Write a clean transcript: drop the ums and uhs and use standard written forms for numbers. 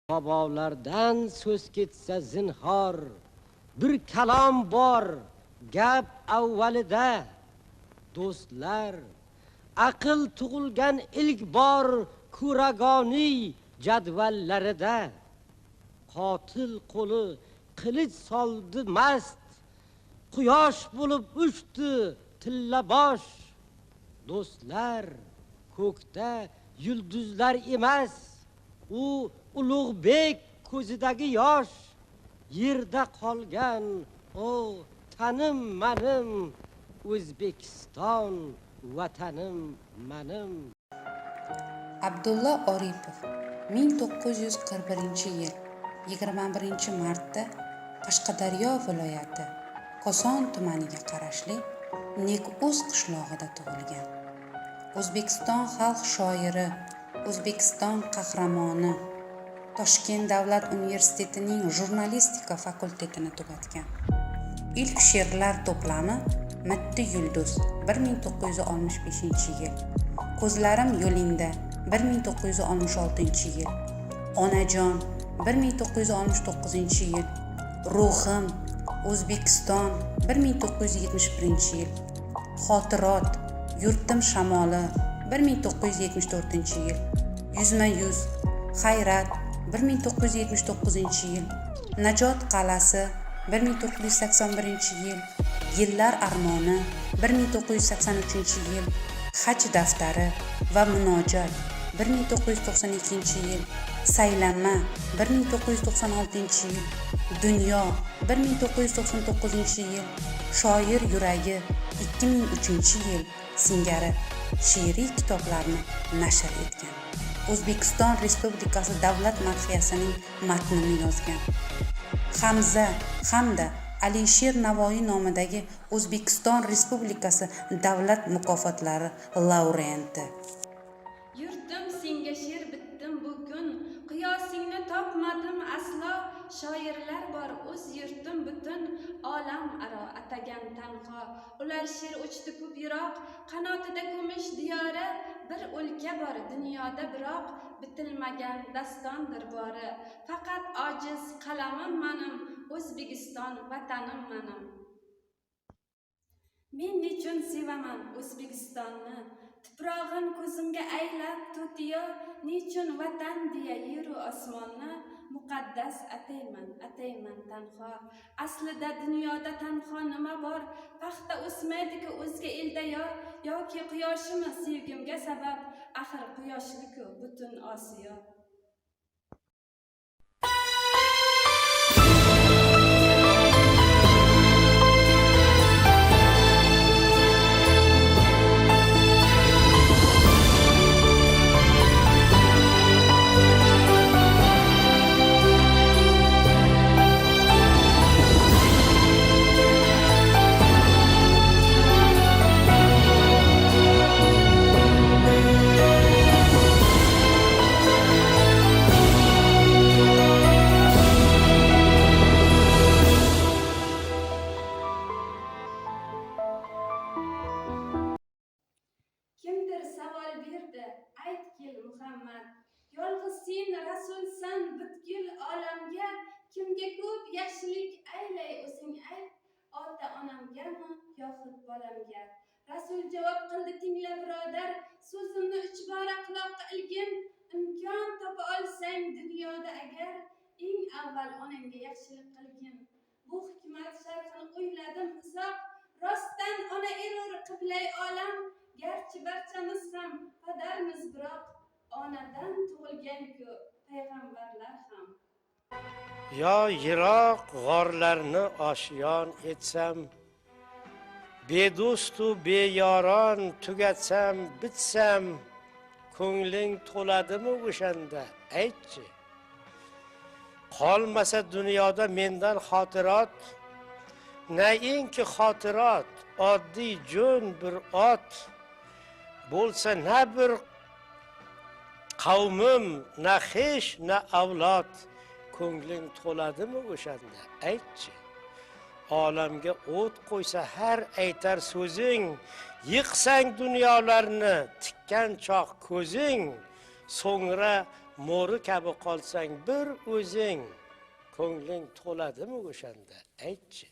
Bobolardan so'z ketsa zinhor, bir kalom bor, gap avvalida. Do'stlar, aql tug'ilgan ilk bor kuragoni jadvallarida. Qotil qo'li qilich soldi mast, quyosh bo'lib uchdi tilla bosh. Do'stlar, ko'kda yulduzlar emas, u Ulug'bek ko'zidagi yosh. Yerda qolgan o tanim manim, O'zbekiston vatanim manim. Abdulla Oripov 1941-yil 21-martda Qashqadaryo viloyati Koson tumaniga qarashli Nekuz qishlog'ida tug'ilgan. O'zbekiston xalq shoiri, O'zbekiston qahramoni, Toshkent davlat universitetining jurnalistika fakultetini tugatgan. İlk she'rlar to'plami Mitti yulduz 1965-yil, Ko'zlarim yo'lingda 1966-yil, Onajon 1969-yil, Ruhim, O'zbekiston 1971-yil, Xotirot, Yurtim shamoli 1974-yil, Yuzma-yuz, Hayrat 1979-yil, Najot qal'asi 1981-yil, Yillar armoni 1983-yil, Haj daftari va munojot 1992-yil, Saylanma 1996-yil, Dunyo 1999-yil, Shoir yuragi 2003-yil singari she'riy kitoblarni nashr etgan. O'zbekiston Respublikasi davlat madhiyasining matnini yozgan. Hamza hamda Alisher Navoiy nomidagi O'zbekiston Respublikasi davlat mukofotlari laureati. Yurtim senga she'r bitdim bugun, qiyosingni topmadim aslo. Shoirlar bor o'z yurtim butun, olam aro atagan tanho. Ular she'r uchdi ko'p yiroq, qanotida kumush diyori. Bir o'lka bor dunyoda biroq, bitilmagan dastondir bori. Faqat ojiz qalamim manim, O'zbekiston vatanim manim. Men nechun sevaman O'zbekistonni, tuprog'in ko'zimga aylab to'tiyo. Nechun vatan deya yeru osmonni, muqaddas atayman tanho. Aslida dunyoda tanho nima bor? Paxta o'smaydi-ku o'zga elda yoki quyoshimi sevgimga sabab? Axir quyoshliku butun Osiyo. Kimdir savol berdi, aytgil Muhammad, yolg'iz sen rasulsan butkul olamga. Kimga ko'p yaxshilik aylay o'zing ayt, ota onamgami yoxud bolamga? Rasul javob qildi, tingla birodar, so'zimni uch bora quloqqa ilgin. Imkon topa olsang dunyoda agar, eng avval onangga yaxshilik qilgin. Bu hikmat sharhini o'yladim uzoq, rostdan ona erur qiblay olam. Garchi barchamiz ham padarmiz biroq, onadan tug'ilgan-ku payg'ambarlar ham. Yo yiroq g'orlarni oshyon etsam, bedo'stu beyoron tugatsam bitsam, ko'ngling to'ladimi o'shanda aytchi? Qolmasa dunyoda mendan xotirot, nainki xotirot, oddiy jo'n bir ot bo'lsa na bir qavmim, na xish, na avlod. Ko'ngling to'ladimi o'shanda aytchi? Olamga o't qo'ysa har aytar so'zing, yiqsang dunyolarni tikkan choq ko'zing, so'ngra mo'ri kabi qolsang bir o'zing, ko'ngling to'ladimi o'shanda? Aytchi.